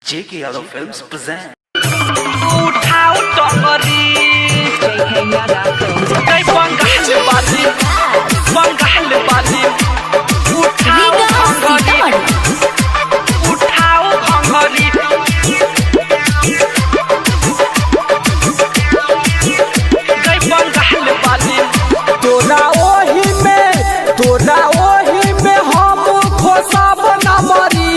JK Yadav Films present. उठाओ टंगरी कई बंगाल बाजी उठाओ भंगरी उठाओ भंगरी कई बंगाल बाजी तोरा ओही में हम खोसाब न मरी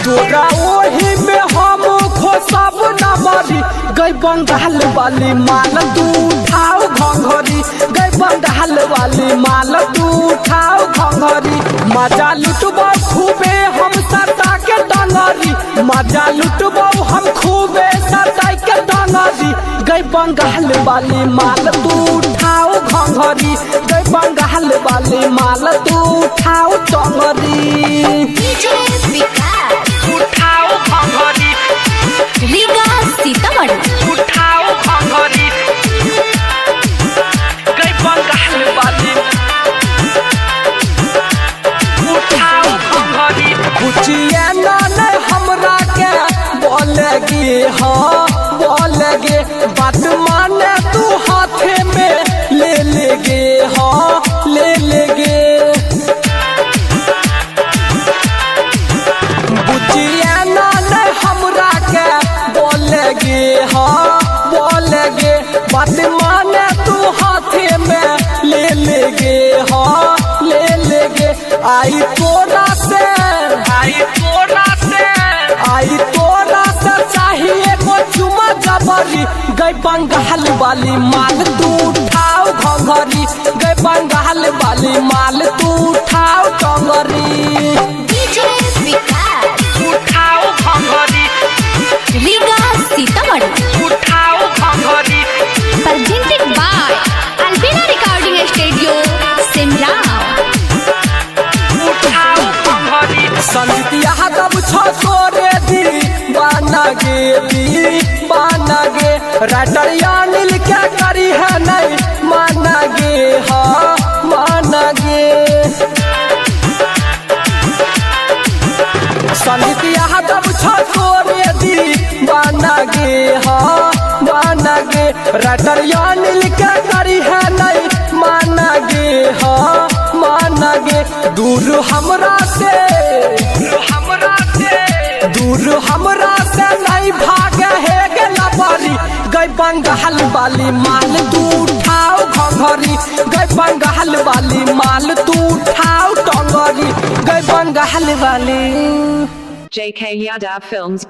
तोरा ओही में हम खोसाब न मरी गई बंगाल वाली माल तू उठाओ घंघरी गई बंगाल वाली माल तू उठाओ घंघरी मजा लुटबो खूबे हम सटा के डंगरी मजा लुटबो हम खूबे सटा के डंगरी गई बंगाल वाली माल तू उठाओ घंघरी गई बंगाल वाली माल तू उठाओ टंगरी उठाओ भंगरी उठाओ भंगरी गई बंगाल वाली उठाओ भंगरी कुचिया न हमरा के बोलेगी हाँ बोलेगे बात माने तू हाथे में ले लेगे हाँ ले लेगे हमरा के बोलेगे हाँ बोलेगे बात माने तू हाथे में ले लेगे हाँ ले लेगे आई तोरा से चाहिए वो चुमा जबरी गई बंगाल वाली माल तू उठाओ घंघरी गई बंगाल वाली माल तू उठाओ टंगरी उठाओ भंगरी उठाओ भंगरी presented by Albina Recording Studio, Simla. उठाओ भंगरी संगीतिया तब छोरे दी बाना गे राइटर अनिल क्या करी है नहीं माना गे हाँ माना गे संगीतिया तब छोरे दी बाना गे हाँ माना गे राइटर अनिल क्या करी है नहीं माना गे हाँ माना गे दूर हमरा से नहीं भागे है गे लबरी गई बंगाल वाली माल तू उठाओ घंघरी गई बंगाल वाली माल तू उठाओ टंगरी गई बंगाल वाली JK Yadav Films